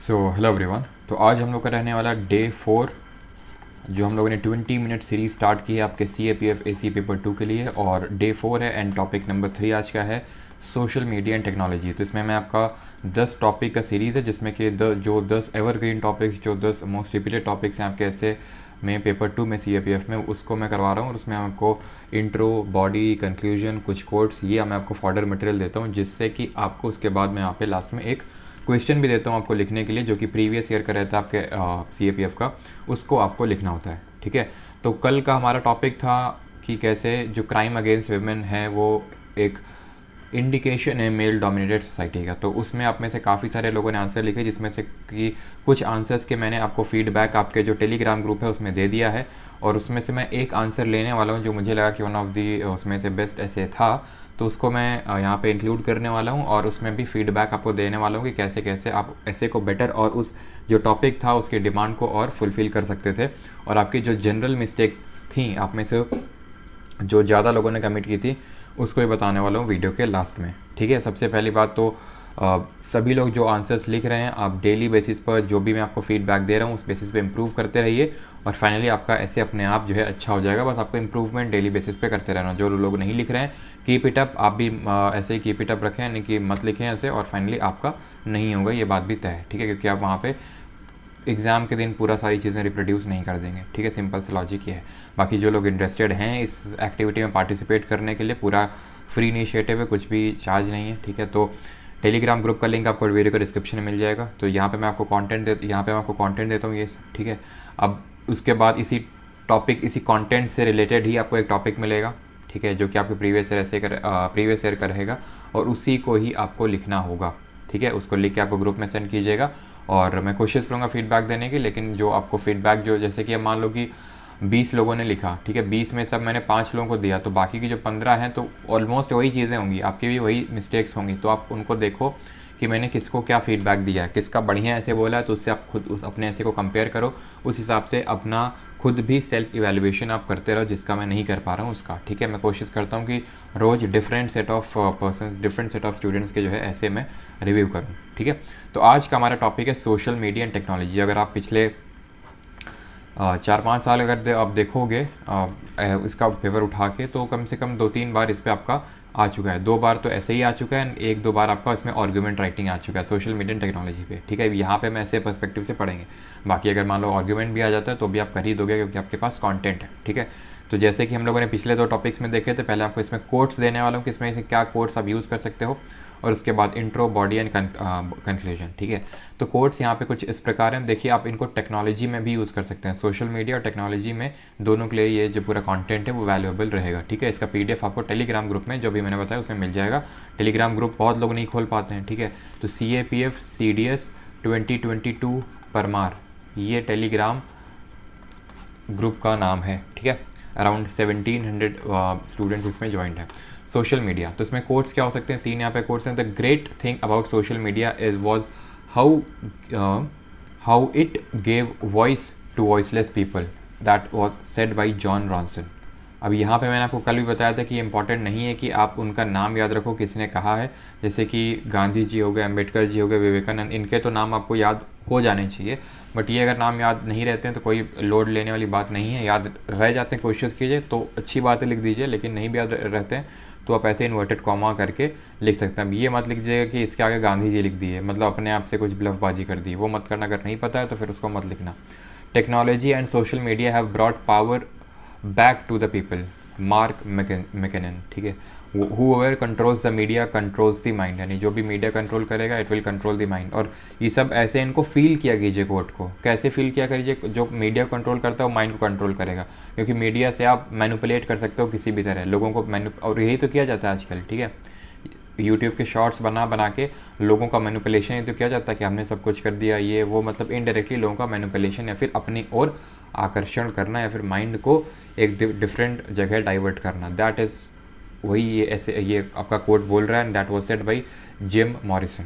Hello everyone. तो आज हम लोग का रहने वाला डे 4, जो हम लोगों ने 20 मिनट सीरीज स्टार्ट की है आपके CAPF AC पेपर 2 के लिए, और डे 4 है एंड टॉपिक नंबर 3 आज का है सोशल मीडिया एंड टेक्नोलॉजी। तो इसमें मैं आपका 10 टॉपिक का सीरीज़ है, जिसमें कि जो 10 एवरग्रीन टॉपिक्स, जो 10 मोस्ट रिपीटेड टॉपिक्स हैं आपके ऐसे में पेपर 2 में CAPF में, उसको मैं करवा रहा हूँ। और उसमें आपको इंट्रो, बॉडी, कंक्लूजन, कुछ कोट्स, ये मैं आपको फॉर्डर मटेरियल देता हूँ, जिससे कि आपको उसके बाद मैं यहाँ पे लास्ट में एक क्वेश्चन भी देता हूँ आपको लिखने के लिए, जो कि प्रीवियस ईयर का रहता है आपके CAPF का, उसको आपको लिखना होता है। ठीक है, तो कल का हमारा टॉपिक था कि कैसे जो क्राइम अगेंस्ट वुमेन है वो एक इंडिकेशन है मेल डोमिनेटेड सोसाइटी का। तो उसमें आप में से काफ़ी सारे लोगों ने आंसर लिखे, जिसमें से कि कुछ आंसर्स के मैंने आपको फीडबैक आपके जो टेलीग्राम ग्रुप है उसमें दे दिया है, और उसमें से मैं एक आंसर लेने वाला हूँ जो मुझे लगा कि वन ऑफ दी उसमें से बेस्ट ऐसे था, तो उसको मैं यहाँ पे इंक्लूड करने वाला हूँ, और उसमें भी फीडबैक आपको देने वाला हूँ कि कैसे कैसे आप ऐसे को बेटर और उस जो टॉपिक था उसकी डिमांड को और फुलफ़िल कर सकते थे। और आपकी जो जनरल मिस्टेक्स थी आप में से जो ज़्यादा लोगों ने कमिट की थी, उसको ही बताने वाला हूँ वीडियो के लास्ट में। ठीक है, सबसे पहली बात तो सभी लोग जो आंसर्स लिख रहे हैं, आप डेली बेसिस पर जो भी मैं आपको फीडबैक दे रहा हूँ उस बेसिस पे इम्प्रूव करते रहिए, और फाइनली आपका ऐसे अपने आप जो है अच्छा हो जाएगा। बस आपको इम्प्रूवमेंट डेली बेसिस पे करते रहना। जो लोग नहीं लिख रहे हैं, कीप इट अप, आप भी ऐसे ही कीप इट अप रखें, यानी कि मत लिखें ऐसे, और फाइनली आपका नहीं होगा, ये बात भी तय है। ठीक है, क्योंकि आप वहाँ पे एग्ज़ाम के दिन पूरा सारी चीज़ें रिप्रोड्यूस नहीं कर देंगे। ठीक है, सिंपल सा लॉजिक ये है। बाकी जो लोग इंटरेस्टेड हैं इस एक्टिविटी में पार्टिसिपेट करने के लिए, पूरा फ्री इनिशिएटिव है, कुछ भी चार्ज नहीं है। ठीक है, तो टेलीग्राम ग्रुप का लिंक आपको वीडियो का डिस्क्रिप्शन में मिल जाएगा। तो यहाँ पे मैं आपको कंटेंट देता हूँ ये। ठीक है, अब उसके बाद इसी टॉपिक, इसी कंटेंट से रिलेटेड ही आपको एक टॉपिक मिलेगा। ठीक है, जो कि आपके प्रीवियस ईयर का रहेगा, और उसी को ही आपको लिखना होगा। ठीक है, उसको लिख के आपको ग्रुप में सेंड कीजिएगा, और मैं कोशिश करूँगा फीडबैक देने की। लेकिन जो आपको फीडबैक, जो जैसे कि अब मान लो कि 20 लोगों ने लिखा, ठीक है, 20 में सब मैंने 5 लोगों को दिया, तो बाकी की जो 15 हैं तो ऑलमोस्ट वही चीज़ें होंगी, आपकी भी वही मिस्टेक्स होंगी। तो आप उनको देखो कि मैंने किसको क्या फीडबैक दिया है, किसका बढ़िया ऐसे बोला है, तो उससे आप खुद उस अपने ऐसे को कंपेयर करो, उस हिसाब से अपना खुद भी सेल्फ इवैल्यूएशन आप करते रहो, जिसका मैं नहीं कर पा रहा हूँ उसका। ठीक है, मैं कोशिश करता हूँ कि रोज़ different set of person, different set of students के जो है ऐसे मैं रिव्यू करूँ। ठीक है, तो आज का हमारा टॉपिक है सोशल मीडिया एंड टेक्नोलॉजी। अगर आप पिछले 4-5 साल अगर आप देखोगे इसका पेपर उठा के, तो कम से कम 2-3 बार इस पर आपका आ चुका है। 2 बार तो ऐसे ही आ चुका है, 1-2 बार आपका इसमें आर्गूमेंट राइटिंग आ चुका है सोशल मीडिया एंड टेक्नोलॉजी पे। ठीक है, यहाँ पे मैं ऐसे पर्सपेक्टिव से पढ़ेंगे। बाकी अगर मान लो आर्गूमेंट भी आ जाता है तो भी आप कर ही दोगे, क्योंकि आपके पास कंटेंट है। ठीक है, तो जैसे कि हम लोगों ने पिछले 2 टॉपिक्स में देखे थे, पहले आपको इसमें कोट्स देने वाला हूँ कि इसमें से क्या कोट्स आप यूज़ कर सकते हो, और उसके बाद इंट्रो, बॉडी एंड कंक्लूजन। ठीक है, तो कोट्स यहाँ पे कुछ इस प्रकार हैं। देखिए, आप इनको टेक्नोलॉजी में भी यूज़ कर सकते हैं, सोशल मीडिया और टेक्नोलॉजी में दोनों के लिए ये जो पूरा कंटेंट है वो वैल्यूएबल रहेगा। ठीक है, इसका PDF आपको टेलीग्राम ग्रुप में, जो भी मैंने बताया, उसमें मिल जाएगा। टेलीग्राम ग्रुप बहुत लोग नहीं खोल पाते हैं। ठीक है, तो CAPF CDS 2022 परमार, ये टेलीग्राम ग्रुप का नाम है। ठीक है, अराउंड 1700 स्टूडेंट्स इसमें ज्वाइंट है। सोशल मीडिया, तो इसमें कोट्स क्या हो सकते हैं, 3 यहाँ पे कोट्स हैं। The great thing about social media is was how it gave voice to voiceless people, that was said by Jon Ronson. अब यहाँ पे मैंने आपको कल भी बताया था कि ये इंपॉर्टेंट नहीं है कि आप उनका नाम याद रखो किसने कहा है। जैसे कि गांधी जी हो गए, अम्बेडकर जी हो गए, विवेकानंद, इनके तो नाम आपको याद हो जाने चाहिए। बट ये अगर नाम याद नहीं रहते हैं तो कोई लोड लेने वाली बात नहीं है, याद रह जाते हैं कोशिश कीजिए तो अच्छी बातें लिख दीजिए, लेकिन नहीं भी याद रहते हैं तो आप ऐसे इन्वर्टेड कॉमा करके लिख सकते हैं। अब ये मत लिख दीजिएगा कि इसके आगे गांधी जी लिख दिए, मतलब अपने आप से कुछ ब्लफबाजी कर दी, वो मत करना। अगर नहीं पता है तो फिर उसको मत लिखना। Technology and social media have brought power back to the people, Mark McKinnon. ठीक है, whoever controls the media controls the mind, यानी जो भी मीडिया कंट्रोल करेगा it will control the mind. और ये सब ऐसे इनको फील किया कीजिए कोर्ट को, कैसे फील किया करिए, जो मीडिया कंट्रोल करता है वो माइंड को कंट्रोल करेगा, क्योंकि मीडिया से आप मैनिपुलेट कर सकते हो किसी भी तरह लोगों को और यही तो किया जाता है आजकल। ठीक है, यूट्यूब के शॉर्ट्स बना के लोगों का मैनिपुलेशन ही तो किया जाता है कि हमने सब कुछ कर दिया ये वो, मतलब इनडायरेक्टली लोगों का मैनिपुलेशन या फिर अपनी ओर आकर्षण करना, या फिर माइंड को एक डिफरेंट जगह डाइवर्ट करना। दैट इज़ वही ये ऐसे ये आपका कोट बोल रहा है, and that was said bye Jim Morrison.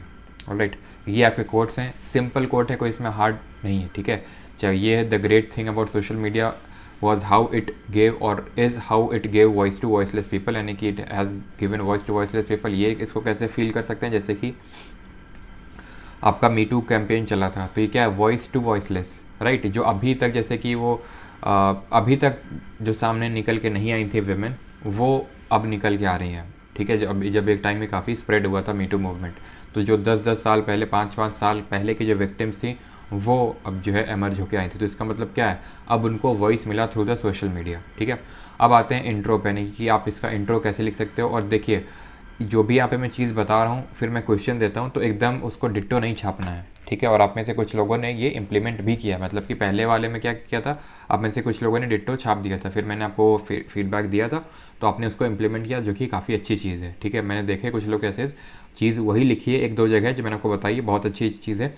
Alright, ये आपके कोट्स हैं, सिंपल कोट है, कोई इसमें हार्ड नहीं है। ठीक है, चाहे ये है the great thing about social media was how it gave or is how it gave voice to voiceless people, यानी कि it has given voice to voiceless people। ये इसको कैसे फील कर सकते हैं, जैसे कि आपका मी टू कैंपेन चला था, तो ये क्या है, वॉइस टू वॉइसलेस, राइट। जो अभी तक जैसे कि वो अभी तक जो सामने निकल के नहीं आई थी वेमेन, वो अब निकल के आ रही हैं, ठीक है। जब एक टाइम में काफ़ी स्प्रेड हुआ था मी टू मूवमेंट, तो जो 10-10 साल पहले, 5-5 साल पहले की जो विक्टिम्स थी, वो अब जो है एमर्ज होकर आई थी। तो इसका मतलब क्या है, अब उनको वॉइस मिला थ्रू द सोशल मीडिया, ठीक है। अब आते हैं इंट्रो पे, यानी कि आप इसका इंट्रो कैसे लिख सकते हो। और देखिए, जो भी यहाँ पे मैं चीज़ बता रहा हूँ, फिर मैं क्वेश्चन देता हूँ, तो एकदम उसको डिट्टो नहीं छापना है, ठीक है। और आप में से कुछ लोगों ने ये इम्प्लीमेंट भी किया, मतलब कि पहले वाले में क्या किया था, आप में से कुछ लोगों ने डिट्टो छाप दिया था, फिर मैंने आपको फीडबैक दिया था, तो आपने उसको इम्प्लीमेंट किया, जो कि काफ़ी अच्छी चीज़ है, ठीक है। मैंने देखे कुछ लोग ऐसे चीज़ वही लिखी है, 1-2 जगह जो मैंने आपको बताई, बहुत अच्छी चीज़ है,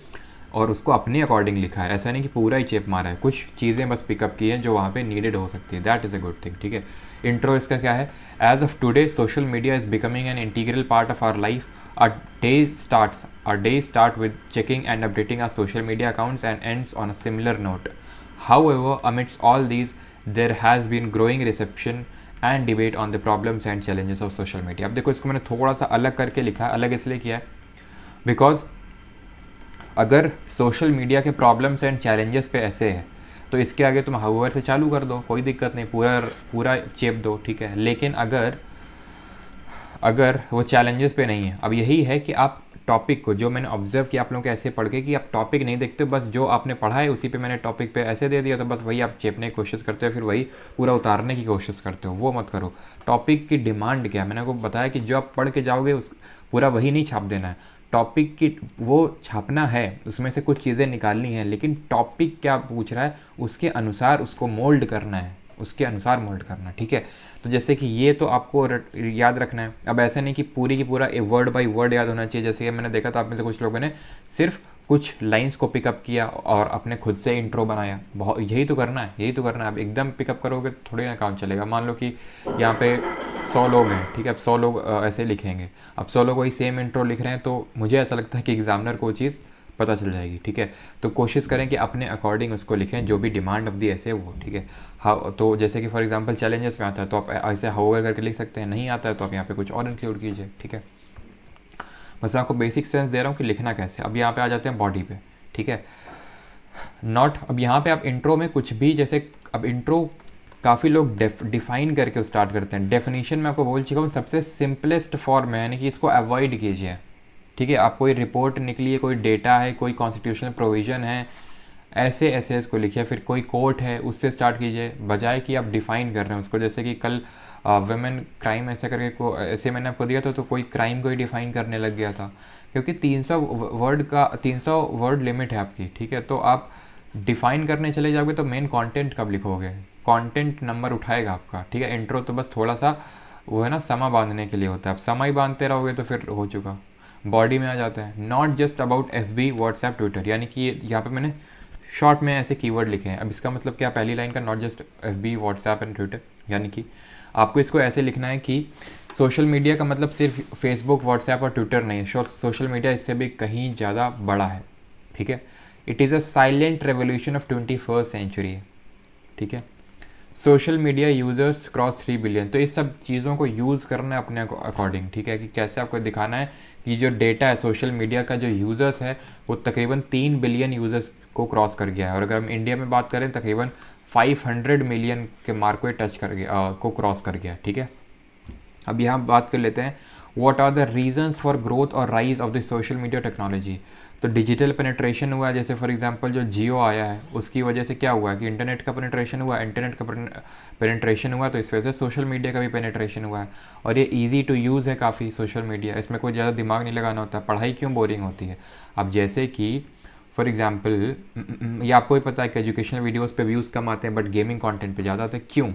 और उसको अपने अकॉर्डिंग लिखा है, ऐसा नहीं कि पूरा ही चेप मारा है, कुछ चीज़ें बस पिकअप की हैं जो वहाँ पे नीडेड हो सकती है, that is a good thing, ठीक है। इंट्रो इसका क्या है, as of today social media is becoming an integral part of our life. Our day start with checking and updating our social media accounts and ends on a similar note. However, amidst all these, there has been growing reception and debate on the problems and challenges of social media. अब देखो, इसको मैंने थोड़ा सा अलग करके लिखा है, अलग इसलिए किया है बिकॉज अगर सोशल मीडिया के प्रॉब्लम्स एंड चैलेंजेस पे ऐसे है, तो इसके आगे तुम हाउएवर से चालू कर दो, कोई दिक्कत नहीं, पूरा पूरा चेप दो, ठीक है। लेकिन अगर अगर वो चैलेंजेस पे नहीं है, अब यही है कि आप टॉपिक को, जो मैंने ऑब्जर्व किया आप लोगों के ऐसे पढ़ के, कि आप टॉपिक नहीं देखते, बस जो आपने पढ़ा है उसी पे मैंने टॉपिक पे ऐसे दे दिया, तो बस वही आप चेपने की कोशिश करते हो, फिर वही पूरा उतारने की कोशिश करते हो, वो मत करो। टॉपिक की डिमांड क्या है, मैंने आपको बताया कि जो आप पढ़ के जाओगे उस पूरा वही नहीं छाप देना है, टॉपिक की वो छापना है, उसमें से कुछ चीज़ें निकालनी है, लेकिन टॉपिक क्या पूछ रहा है उसके अनुसार उसको मोल्ड करना है, उसके अनुसार मोल्ड करना, ठीक है। तो जैसे कि ये तो आपको याद रखना है। अब ऐसा नहीं कि पूरी की पूरा वर्ड बाय वर्ड याद होना चाहिए, जैसे कि मैंने देखा था आप में से कुछ लोगों ने सिर्फ कुछ लाइंस को पिकअप किया और अपने खुद से इंट्रो बनाया, बहुत यही तो करना है, यही तो करना है। अब एकदम पिकअप करोगे थोड़ी ना काम चलेगा। मान लो कि यहाँ पे 100 लोग हैं, ठीक है, अब 100 लोग ऐसे लिखेंगे, अब 100 लोग वही सेम इंट्रो लिख रहे हैं, तो मुझे ऐसा लगता है कि एग्जामिनर को चीज़ पता चल जाएगी, ठीक है। तो कोशिश करें कि अपने अकॉर्डिंग उसको लिखें, जो भी डिमांड ऑफ दी ऐसे वो, ठीक है। हाँ, तो जैसे कि फॉर एग्जांपल चैलेंजेस में आता है तो आप ऐसे हाउएवर करके लिख सकते हैं, नहीं आता है तो आप यहाँ पे कुछ और इंक्लूड कीजिए, ठीक है। बस आपको बेसिक सेंस दे रहा हूँ कि लिखना कैसे। अब यहाँ पे आ जाते हैं बॉडी पे, ठीक है। नॉट, अब यहाँ पे आप इंट्रो में कुछ भी, जैसे अब इंट्रो काफ़ी लोग डिफाइन करके स्टार्ट करते हैं। डेफिनेशन में आपको बोल चुका हूँ सबसे सिंपलेस्ट फॉर्म है, यानी कि इसको अवॉइड कीजिए, ठीक है। आप कोई रिपोर्ट निकली है, कोई डेटा है, कोई कॉन्स्टिट्यूशनल प्रोविज़न है, ऐसे ऐसे इसको लिखिए। फिर कोई कोर्ट है, उससे स्टार्ट कीजिए, बजाय कि आप डिफ़ाइन कर रहे हैं उसको। जैसे कि कल वुमेन क्राइम ऐसे करके को ऐसे मैंने आपको दिया था, तो कोई क्राइम को ही डिफ़ाइन करने लग गया था, क्योंकि 300 वर्ड लिमिट है आपकी, ठीक है। तो आप डिफ़ाइन करने चले जाओगे तो मेन कंटेंट कब लिखोगे, कंटेंट नंबर उठाएगा आपका, ठीक है। इंट्रो तो बस थोड़ा सा वो है ना, समा बांधने के लिए होता है। अब समा ही बांधते रहोगे तो फिर हो चुका। बॉडी में आ जाता है, not just about FB, WhatsApp, Twitter, यानी कि यहाँ पे मैंने शॉर्ट में ऐसे कीवर्ड लिखे हैं। अब इसका मतलब क्या, पहली लाइन का not just FB, WhatsApp and Twitter, यानी कि आपको इसको ऐसे लिखना है कि सोशल मीडिया का मतलब सिर्फ फेसबुक, व्हाट्सएप और ट्विटर नहीं है, सोशल मीडिया इससे भी कहीं ज़्यादा बड़ा है, ठीक है। It is a silent revolution of 21st century, ठीक है। Social media users cross 3 billion, तो इस सब चीज़ों को यूज़ करना है अपने अकॉर्डिंग, ठीक है, कि कैसे आपको दिखाना है कि जो डेटा है सोशल मीडिया का, जो यूज़र्स है वो तकरीबन 3 बिलियन यूज़र्स को क्रॉस कर गया है। और अगर हम इंडिया में बात करें, तकरीबन 500 मिलियन के मार्क को टच कर गया, को क्रॉस कर गया, ठीक है। अब यहाँ बात कर लेते हैं, what are the reasons for growth और rise of the social media technology. तो डिजिटल पेनिट्रेशन हुआ है, जैसे फॉर एग्जांपल जो जियो आया है उसकी वजह से क्या हुआ है कि इंटरनेट का पेनिट्रेशन हुआ, इंटरनेट का पेनिट्रेशन हुआ, तो इस वजह से सोशल मीडिया का भी पेनिट्रेशन हुआ है। और ये इजी टू यूज़ है काफ़ी सोशल मीडिया, इसमें कोई ज़्यादा दिमाग नहीं लगाना होता। पढ़ाई क्यों बोरिंग होती है। अब जैसे कि फॉर एग्जाम्पल ये आपको ही पता है कि एजुकेशनल वीडियोज़ पे व्यूज़ कम आते हैं, बट गेमिंग कॉन्टेंट पर ज़्यादा आते हैं। क्यों?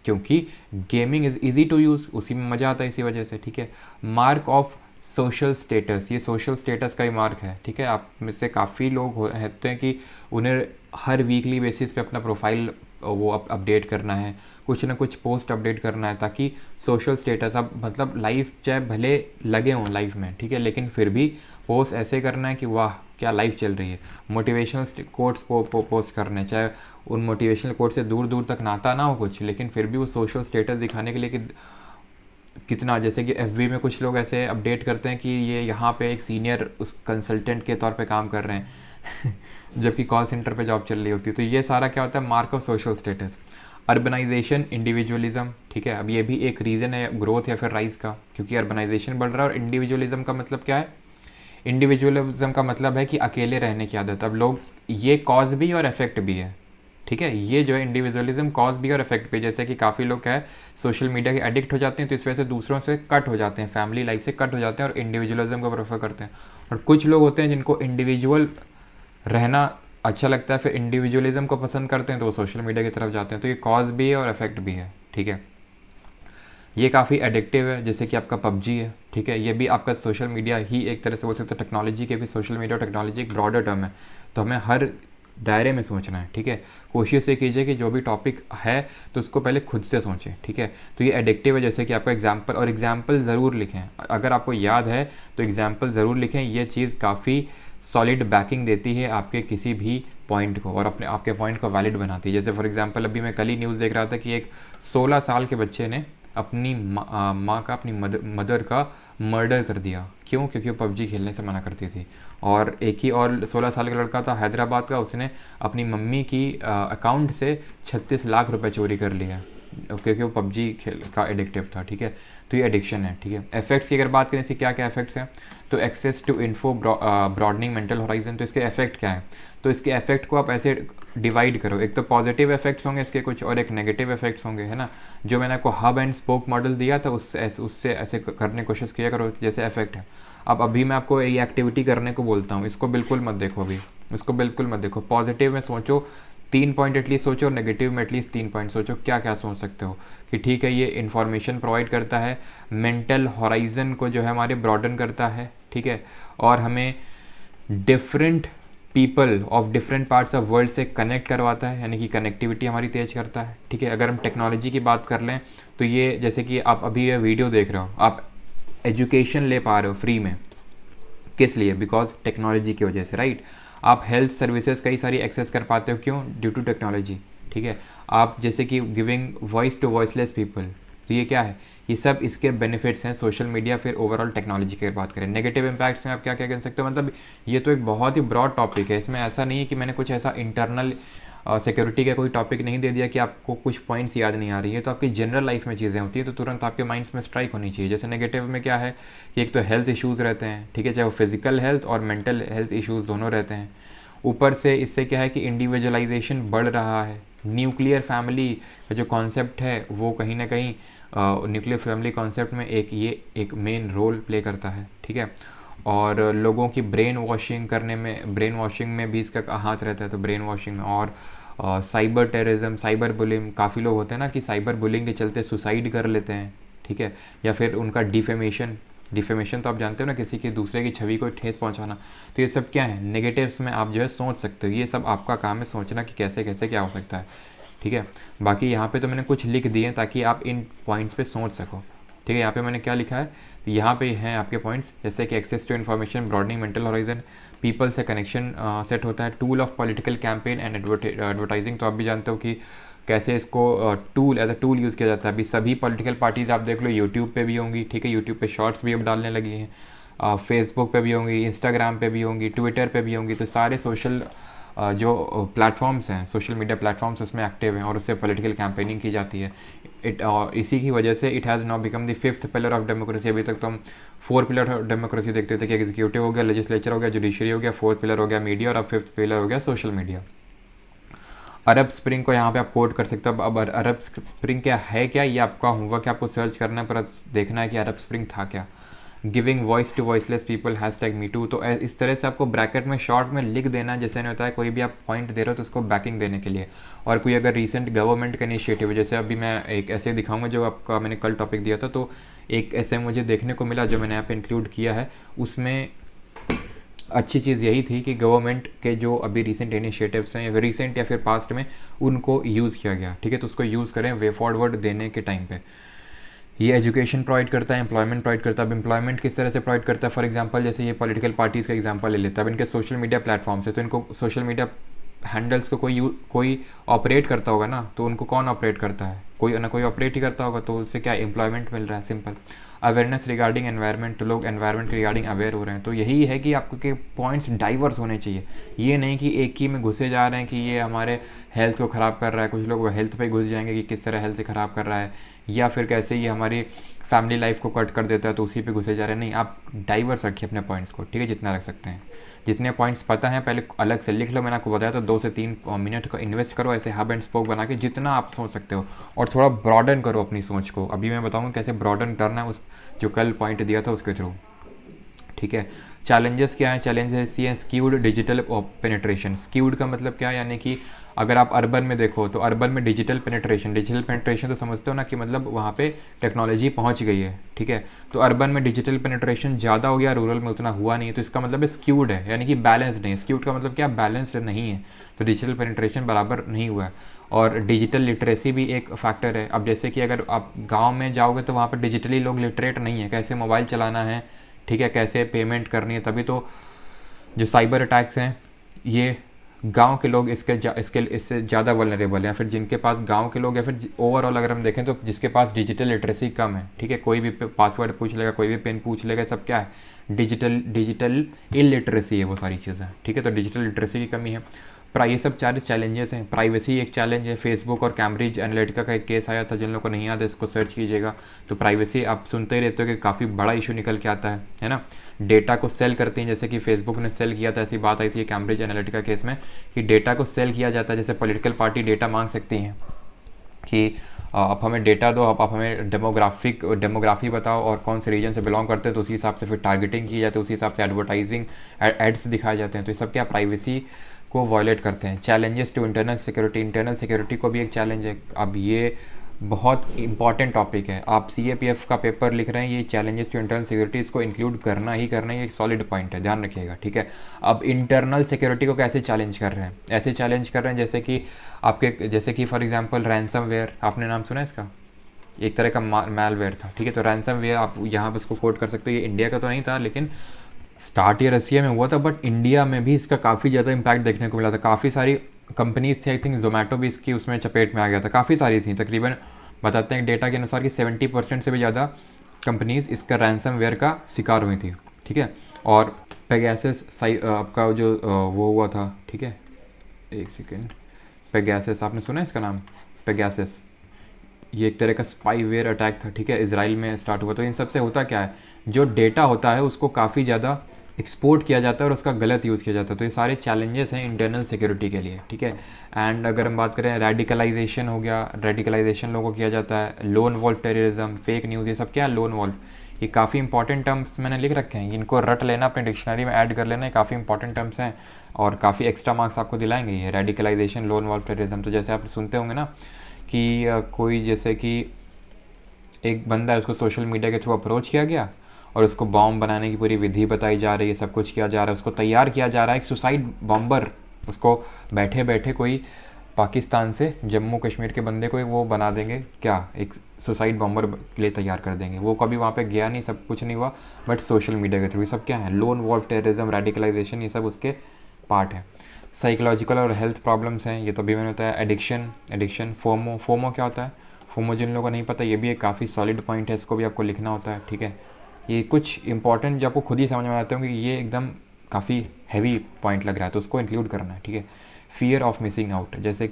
क्योंकि gaming is easy to use, उसी में मज़ा आता है, इसी वजह से, ठीक है। मार्क ऑफ सोशल स्टेटस, ये सोशल स्टेटस का ही मार्क है, ठीक है। आप में से काफ़ी लोग होते हैं कि उन्हें हर वीकली बेसिस पे अपना प्रोफाइल वो अपडेट करना है, कुछ ना कुछ पोस्ट अपडेट करना है, ताकि सोशल स्टेटस, अब मतलब लाइफ चाहे भले लगे हों लाइफ में, ठीक है, लेकिन फिर भी पोस्ट ऐसे करना है कि वाह क्या लाइफ चल रही है। मोटिवेशनल कोट्स पोस्ट करने हैं, चाहे उन मोटिवेशनल कोट से दूर दूर तक नाता ना हो कुछ, लेकिन फिर भी वो सोशल स्टेटस दिखाने के लिए कि कितना, जैसे कि एफबी में कुछ लोग ऐसे अपडेट करते हैं कि ये यहाँ पे एक सीनियर उस कंसल्टेंट के तौर पे काम कर रहे हैं जबकि कॉल सेंटर पे जॉब चल रही होती है। तो ये सारा क्या होता है, mark of social status. Urbanisation, individualism, ठीक है, अब ये भी एक रीज़न है ग्रोथ या फिर राइज का, क्योंकि अर्बनाइजेशन बढ़ रहा है। और इंडिविजुअलिज्म का मतलब क्या है, इंडिविजुअलिज्म का मतलब है कि अकेले रहने की आदत। अब लोग, ये कॉज भी और इफेक्ट भी है, ठीक है, ये जो है इंडिविजुअलिज्म कॉज भी और इफेक्ट भी। जैसे कि काफ़ी लोग क्या है, सोशल मीडिया के एडिक्ट हो जाते हैं, तो इस वजह से दूसरों से कट हो जाते हैं, फैमिली लाइफ से कट हो जाते हैं और इंडिविजुअलिज्म को प्रेफर करते हैं। और कुछ लोग होते हैं जिनको इंडिविजुअल रहना अच्छा लगता है, फिर इंडिविजुअलिज्म को पसंद करते हैं, तो वो सोशल मीडिया की तरफ जाते हैं। तो ये कॉज भी है और इफेक्ट भी है, ठीक है। ये काफ़ी एडिक्टिव है, जैसे कि आपका पबजी है, ठीक है, ये भी आपका सोशल मीडिया ही एक तरह से बोल सकते हैं टेक्नोलॉजी के भी। सोशल मीडिया और टेक्नोलॉजी एक ब्रॉडर टर्म है, तो हमें हर दायरे में सोचना है, ठीक है। कोशिश ये कीजिए कि जो भी टॉपिक है तो उसको पहले खुद से सोचें, ठीक है। तो ये एडिक्टिव है, जैसे कि आपका एग्जाम्पल, और एग्जाम्पल ज़रूर लिखें, अगर आपको याद है तो एग्जाम्पल ज़रूर लिखें। ये चीज़ काफ़ी सॉलिड बैकिंग देती है आपके किसी भी पॉइंट को, और अपने आपके पॉइंट को वैलिड बनाती है। जैसे फॉर एग्जांपल अभी मैं कल ही न्यूज़ देख रहा था कि एक 16 साल के बच्चे ने अपनी माँ का, अपनी मदर का मर्डर कर दिया। क्यों? क्योंकि वो पबजी खेलने से मना करती थी। और एक ही और 16 साल का लड़का था हैदराबाद का, उसने अपनी मम्मी की अकाउंट से 36 लाख रुपए चोरी कर लिया क्योंकि वो पबजी खेल का एडिक्टिव था, ठीक है। तो ये एडिक्शन है, ठीक है। इफेक्ट्स की अगर बात करें, इसके क्या क्या इफेक्ट्स हैं, तो access to info, broadening mental horizon. तो इसके इफेक्ट क्या है, तो इसके इफेक्ट को आप ऐसे डिवाइड करो, एक तो पॉजिटिव इफेक्ट्स होंगे इसके कुछ, और एक नेगेटिव इफेक्ट्स होंगे, है ना। जो मैंने आपको हब एंड स्पोक मॉडल दिया था उससे ऐसे करने की कोशिश किया करो जैसे इफेक्ट है। अब अभी मैं आपको ये एक्टिविटी करने को बोलता हूँ, इसको बिल्कुल मत देखो, अभी इसको बिल्कुल मत देखो। पॉजिटिव में सोचो 3 पॉइंट एटलीस्ट सोचो, और नेगेटिव में एटलीस्ट 3 पॉइंट सोचो। क्या क्या सोच सकते हो कि ठीक है, ये इन्फॉर्मेशन प्रोवाइड करता है, मेंटल हॉराइजन को जो है हमारे ब्रॉडन करता है, ठीक है, और हमें different people of different parts of world से कनेक्ट करवाता है, यानी कि कनेक्टिविटी हमारी तेज करता है, ठीक है। अगर हम टेक्नोलॉजी की बात कर लें तो ये, जैसे कि आप अभी ये वीडियो देख रहे हो, आप एजुकेशन ले पा रहे हो फ्री में, किस लिए? बिकॉज टेक्नोलॉजी की वजह से, राइट। आप हेल्थ सर्विसेज कई सारी एक्सेस कर पाते हो, क्यों? ड्यू टू टेक्नोलॉजी, ठीक है। आप जैसे कि giving voice to voiceless people, तो ये क्या है, ये सब इसके बेनिफिट्स हैं सोशल मीडिया। फिर ओवरऑल टेक्नोलॉजी की बात करें, नेगेटिव इम्पैक्ट्स में आप क्या क्या कह सकते हो, मतलब ये तो एक बहुत ही ब्रॉड टॉपिक है, इसमें ऐसा नहीं है कि मैंने कुछ ऐसा इंटरनल सिक्योरिटी का कोई टॉपिक नहीं दे दिया कि आपको कुछ पॉइंट्स याद नहीं आ रही है। तो आपकी जनरल लाइफ में चीज़ें होती है तो तुरंत आपके माइंड्स में स्ट्राइक होनी चाहिए। जैसे नेगेटिव में क्या है कि एक तो हेल्थ इश्यूज़ रहते हैं, ठीक है, चाहे वो फिजिकल हेल्थ और मेंटल हेल्थ इश्यूज़ दोनों रहते हैं। ऊपर से इससे क्या है कि इंडिविजुअलाइजेशन बढ़ रहा है। न्यूक्लियर फैमिली का जो कॉन्सेप्ट है वो कहीं ना कहीं न्यूक्लियर फैमिली कॉन्सेप्ट में एक मेन रोल प्ले करता है, ठीक है। और लोगों की ब्रेन वॉशिंग में भी इसका हाथ रहता है, तो ब्रेन वॉशिंग में। और साइबर टेररिज्म, साइबर बुलिंग, काफ़ी लोग होते हैं ना कि साइबर बुलिंग के चलते सुसाइड कर लेते हैं, ठीक है। या फिर उनका डिफेमेशन तो आप जानते हो ना, किसी की दूसरे की छवि को ठेस पहुंचाना। तो ये सब क्या है, नेगेटिव्स में आप जो है सोच सकते हो। ये सब आपका काम है सोचना कि कैसे कैसे क्या हो सकता है, ठीक है। बाकी यहाँ पे तो मैंने कुछ लिख दिए हैं ताकि आप इन पॉइंट्स पे सोच सको, ठीक है। यहाँ पे मैंने क्या लिखा है, तो यहाँ पे हैं आपके पॉइंट्स, जैसे कि access to information, broadening mental horizon, people से कनेक्शन सेट होता है, tool of political campaign and advertising. तो आप भी जानते हो कि कैसे इसको एज अ टूल यूज़ किया जाता है। अभी सभी पॉलिटिकल पार्टीज़ आप देख लो यूट्यूब पे भी होंगी, ठीक है, यूट्यूब पे शॉर्ट्स भी अब डालने लगी हैं, फेसबुक पे भी होंगी, इंस्टाग्राम पे भी होंगी, ट्विटर पे भी होंगी। तो सारे सोशल जो प्लेटफॉर्म्स हैं, सोशल मीडिया प्लेटफॉर्म्स, उसमें एक्टिव हैं और उससे पॉलिटिकल कैंपेनिंग की जाती है। इसी की वजह से it has now become the 5th pillar of democracy. अभी तक तो हम 4 पिलर ऑफ डेमोक्रेसी देखते थे कि एग्जीक्यूटिव हो गया, लेजिस्लेचर हो गया, जुडिशरी हो गया, 4th पिलर हो गया मीडिया, और अब 5th पिलर हो गया सोशल मीडिया। अरब स्प्रिंग को यहाँ पे आप कोट कर सकते हो। अब अरब स्प्रिंग क्या है, क्या ये आपका होमवर्क है, आपको सर्च करना है, पर देखना है कि अरब स्प्रिंग था क्या। Giving voice to voiceless people, #MeToo। तो इस तरह से आपको ब्रैकेट में शॉर्ट में लिख देना, जैसे नहीं होता है कोई भी आप पॉइंट दे रहे हो तो उसको बैकिंग देने के लिए। और कोई अगर रिसेंट गवर्नमेंट का इनिशिएटिव है, जैसे अभी मैं एक ऐसे दिखाऊंगा जो आपका मैंने कल टॉपिक दिया था, तो एक ऐसे मुझे देखने को मिला जो मैंने यहाँ पे इंक्लूड किया है। उसमें अच्छी चीज़ यही थी कि गवर्नमेंट के जो अभी रिसेंट इनिशिएटिव्स हैं, या फिर रिसेंट या फिर पास्ट में, उनको यूज़ किया गया, ठीक है। तो उसको यूज़ करें वे फॉरवर्ड देने के टाइम पे। ये एजुकेशन प्रोवाइड करता है, एम्प्लॉयमेंट प्रोवाइड करता है। अब एम्प्लॉयमेंट किस तरह से प्रोवाइड करता है, फॉर एग्जांपल जैसे ये पॉलिटिकल पार्टीज़ का एग्जांपल ले लेता है। अब इनके सोशल मीडिया प्लेटफॉर्म्स है, तो इनको सोशल मीडिया हैंडल्स को कोई ऑपरेट करता होगा ना, तो उनको कौन ऑपरेट करता है, कोई ना कोई ऑपरेट ही करता होगा, तो उससे क्या एम्प्लॉयमेंट मिल रहा है, सिंपल। अवेयरनेस रिगार्डिंग एनवायरनमेंट, तो लोग एनवायरनमेंट के रिगार्डिंग अवेयर हो रहे हैं। तो यही है कि आपके के पॉइंट्स डाइवर्स होने चाहिए, ये नहीं कि एक ही में घुसे जा रहे हैं कि ये हमारे हेल्थ को ख़राब कर रहा है, कुछ लोग हेल्थ पे घुस जाएंगे कि किस तरह हेल्थ से ख़राब कर रहा है, या फिर कैसे ये हमारी फैमिली लाइफ को कट कर देता है, तो उसी पे घुसे जा रहे हैं। नहीं, आप डाइवर्स रखिए अपने पॉइंट्स को, ठीक है, जितना रख सकते हैं। जितने पॉइंट्स पता हैं पहले अलग से लिख लो, मैंने आपको बताया, तो 2 से 3 मिनट का इन्वेस्ट करो ऐसे हब एंड स्पोक बना के, जितना आप सोच सकते हो, और थोड़ा ब्रॉडन करो अपनी सोच को। अभी मैं बताऊँगा कैसे ब्रॉडन करना है उस जो कल पॉइंट दिया था उसके थ्रू, ठीक है। चैलेंजेस क्या है, चैलेंजेस ये स्क्यूड डिजिटल पेनिट्रेशन। स्क्यूड का मतलब क्या है, यानी कि अगर आप अर्बन में देखो तो अर्बन में डिजिटल पेनिट्रेशन तो समझते हो ना कि मतलब वहाँ पे टेक्नोलॉजी पहुँच गई है, ठीक है। तो अर्बन में डिजिटल पेनिट्रेशन ज़्यादा हो गया, रूरल में उतना हुआ नहीं है, तो इसका मतलब स्क्यूड है, यानी कि बैलेंस्ड नहीं है। स्क्यूड का मतलब क्या, बैलेंस्ड नहीं है, तो डिजिटल पेनिट्रेशन बराबर नहीं हुआ है। और डिजिटल लिटरेसी भी एक फैक्टर है। अब जैसे कि अगर आप गाँव में जाओगे तो वहाँ पर डिजिटली लोग लिटरेट नहीं है, कैसे मोबाइल चलाना है, ठीक है, कैसे पेमेंट करनी है। तभी तो जो साइबर अटैक्स हैं ये गांव के लोग इससे ज़्यादा वल्नरेबल हैं, या फिर जिनके पास गांव के लोग, या फिर ओवरऑल अगर हम देखें तो जिसके पास डिजिटल लिटरेसी कम है, ठीक है, कोई भी पासवर्ड पूछ लेगा, कोई भी पिन पूछ लेगा, सब क्या है, डिजिटल इलिटरेसी है वो सारी चीज़ें, ठीक है। तो डिजिटल लिटरेसी की कमी है। ये सब 4 चैलेंजेस हैं। प्राइवेसी एक चैलेंज है। फेसबुक और कैम्ब्रिज एनालिटिका का एक केस आया था, जिन लोगों को नहीं याद है इसको सर्च कीजिएगा। तो प्राइवेसी आप सुनते ही रहते हो कि काफ़ी बड़ा इशू निकल के आता है ना। डेटा को सेल करते हैं, जैसे कि फेसबुक ने सेल किया था, ऐसी बात आई थी कैम्ब्रिज एनालिटिका केस में कि डेटा को सेल किया जाता है। जैसे पॉलिटिकल पार्टी डेटा मांग सकती हैं कि आप हमें डेटा दो, आप हमें डेमोग्राफी बताओ और कौन से रीजन से बिलोंग करते हैं, तो उसी हिसाब से फिर टारगेटिंग की जाती है, उसी हिसाब से एडवर्टाइजिंग एड्स दिखाए जाते हैं। तो ये सब क्या प्राइवेसी को वॉयलेट करते हैं। चैलेंजेस टू इंटरनल सिक्योरिटी को भी एक चैलेंज है। अब ये बहुत इंपॉर्टेंट टॉपिक है। आप CAPF का पेपर लिख रहे हैं, ये चैलेंजेस टू इंटरनल सिक्योरिटी इसको इंक्लूड करना ही करना, ये एक सॉलिड पॉइंट है, ध्यान रखिएगा, ठीक है। अब इंटरनल सिक्योरिटी को कैसे चैलेंज कर रहे हैं, ऐसे चैलेंज कर रहे हैं जैसे कि जैसे कि फॉर एग्जांपल रैंसमवेयर, आपने नाम सुना है इसका, एक तरह का मैलवेयर था, ठीक है। तो रैंसमवेयर आप यहाँ पर इसको कोट कर सकते हो, ये इंडिया का तो नहीं था, लेकिन स्टार्ट ये रसिया में हुआ था, बट इंडिया में भी इसका काफ़ी ज़्यादा इम्पैक्ट देखने को मिला था। काफ़ी सारी कंपनीज थी, आई थिंक जोमेटो भी इसकी उसमें चपेट में आ गया था, काफ़ी सारी थी। तकरीबन बताते हैं डेटा के अनुसार कि 70% से भी ज़्यादा कंपनीज इसका रैंसमवेयर का शिकार हुई थी, ठीक है। और पेगासस आपका जो वो हुआ था, ठीक है, एक सेकेंड, पेगासस आपने सुना है इसका नाम, पेगासस, ये एक तरह का स्पाईवेयर अटैक था, ठीक है, इजराइल में स्टार्ट हुआ। तो इन सब से होता क्या है, जो डेटा होता है उसको काफ़ी ज़्यादा एक्सपोर्ट किया जाता है और उसका गलत यूज़ किया जाता है। तो ये सारे चैलेंजेस हैं इंटरनल सिक्योरिटी के लिए, ठीक है। एंड अगर हम बात करें रेडिकलाइजेशन हो गया, रेडिकलाइजेशन लोगों को किया जाता है, lone wolf terrorism, fake news, ये सब क्या है, लोन वॉल्फ, ये काफ़ी इंपॉर्टेंट टर्म्स मैंने लिख रखे हैं, इनको रट लेना, अपने डिक्शनरी में ऐड कर लेना, ये काफ़ी इंपॉर्टेंट टर्म्स हैं और काफ़ी एक्स्ट्रा मार्क्स आपको दिलाएंगे ये रेडिकलाइजेशन, लोन वॉल्फ टेररिज्म। तो जैसे आप सुनते होंगे ना कि कोई जैसे कि एक बंदा है, उसको सोशल मीडिया के थ्रू अप्रोच किया गया और उसको बॉम्ब बनाने की पूरी विधि बताई जा रही है, सब कुछ किया जा रहा है, उसको तैयार किया जा रहा है, एक सुसाइड बॉम्बर, उसको बैठे बैठे कोई पाकिस्तान से जम्मू कश्मीर के बंदे को वो बना देंगे, क्या एक सुसाइड बॉम्बर के लिए तैयार कर देंगे। वो कभी वहाँ पे गया नहीं, सब कुछ नहीं हुआ, बट सोशल मीडिया के थ्रू। ये सब क्या है, लोन वॉल्फ टेररिज्म, रेडिकलाइजेशन, ये सब उसके पार्ट है। साइकोलॉजिकल और हेल्थ प्रॉब्लम्स हैं, ये तो अभी मैंने बताया। एडिक्शन, फोमो क्या होता है, फोमो जिन लोगों को नहीं पता, ये भी एक काफ़ी सॉलिड पॉइंट है, इसको भी आपको लिखना होता है, ठीक है। ये कुछ इंपॉर्टेंट जो आपको खुद ही समझ में आते होंगे कि ये एकदम काफ़ी हैवी पॉइंट लग रहा है, तो उसको इंक्लूड करना है, ठीक है। फियर ऑफ मिसिंग आउट, जैसे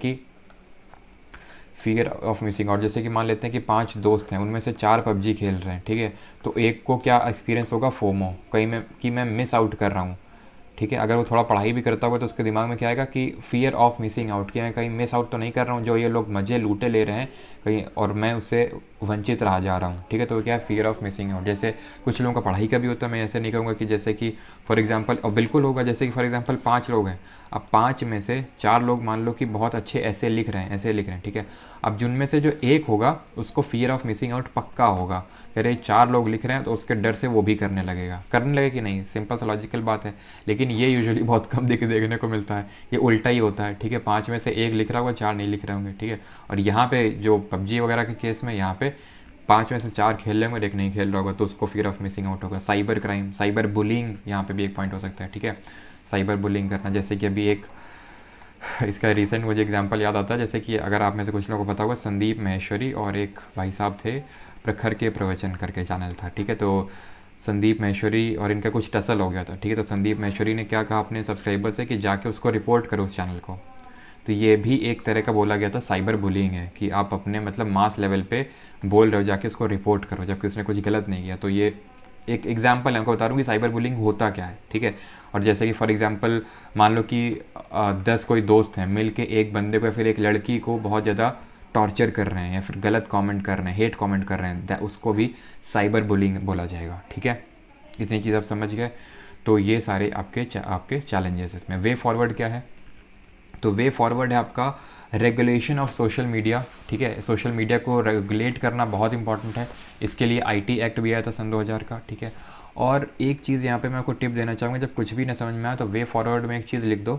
कि मान लेते हैं कि 5 दोस्त हैं, उनमें से 4 PUBG खेल रहे हैं, ठीक है। तो एक को क्या एक्सपीरियंस होगा, फोमो, कि मैं मिस आउट कर रहा हूँ, ठीक है। अगर वो थोड़ा पढ़ाई भी करता होगा तो उसके दिमाग में क्या आएगा कि फियर ऑफ मिसिंग आउट, कि मैं कहीं मिस आउट तो नहीं कर रहा हूँ, जो ये लोग मज़े लूटे ले रहे हैं कहीं और मैं उससे वंचित रह जा रहा हूँ, ठीक है। तो क्या है, फियर ऑफ मिसिंग आउट। जैसे कुछ लोगों का पढ़ाई का भी होता है, मैं ऐसे नहीं कहूँगा कि जैसे कि फॉर एग्जांपल, और बिल्कुल होगा, जैसे कि फॉर एग्जांपल 5 लोग हैं, अब 5 में से 4 लोग मान लो कि बहुत अच्छे ऐसे लिख रहे हैं, ठीक है। अब जिनमें से जो एक होगा उसको फियर ऑफ मिसिंग आउट पक्का होगा, कह रहे 4 लोग लिख रहे हैं तो उसके डर से वो भी करने लगे कि नहीं, सिंपल सा लॉजिकल बात है। लेकिन ये यूजुअली बहुत कम देखने को मिलता है, ये उल्टा ही होता है, ठीक है। 5 में से 1 लिख रहा होगा, 4 नहीं लिख रहे होंगे, ठीक है। और यहाँ पे जो PUBG वगैरह के केस में, यहाँ पे 5 में से 4 खेल रहे होंगे, 1 नहीं खेल रहा होगा, तो उसको फियर ऑफ मिसिंग आउट होगा। साइबर क्राइम, साइबर बुलिंग यहाँ पे भी एक पॉइंट हो सकता है, ठीक है। साइबर बुलिंग करना, जैसे कि अभी एक इसका रिसेंट मुझे एग्जांपल याद आता है, जैसे कि अगर आप में से कुछ लोगों को पता होगा, संदीप माहेश्वरी और एक भाई साहब थे, प्रखर के प्रवचन करके चैनल था, ठीक है। तो संदीप माहेश्वरी और इनका कुछ टसल हो गया था, ठीक है। तो संदीप माहेश्वरी ने क्या कहा अपने सब्सक्राइबर से कि जाके उसको रिपोर्ट करो उस चैनल को। तो ये भी एक तरह का बोला गया था साइबर बुलिंग है, कि आप अपने मतलब मास लेवल पे बोल रहे हो, जाके उसको रिपोर्ट करो जबकि उसने कुछ गलत नहीं किया। तो ये एक एग्जाम्पल है, आपको बता रहा हूँ कि साइबर बुलिंग होता क्या है, ठीक है। और जैसे कि फॉर एग्जांपल मान लो कि 10 कोई दोस्त हैं मिल के एक बंदे को या फिर एक लड़की को बहुत ज़्यादा टॉर्चर कर रहे हैं या फिर गलत कमेंट कर रहे हैं, हेट कमेंट कर रहे हैं, उसको भी साइबर बुलिंग बोला जाएगा, ठीक है। इतनी चीज़ आप समझ गए। तो ये सारे आपके चैलेंजेस इसमें। वे फॉरवर्ड क्या है? तो वे फॉरवर्ड है आपका रेगुलेशन ऑफ सोशल मीडिया, ठीक है। सोशल मीडिया को रेगुलेट करना बहुत इंपॉर्टेंट है। इसके लिए आईटी एक्ट भी आया था सन 2000 का, ठीक है। और एक चीज़ यहाँ पे मैं आपको टिप देना चाहूँगा, जब कुछ भी ना समझ में आए तो वे फॉरवर्ड में एक चीज़ लिख दो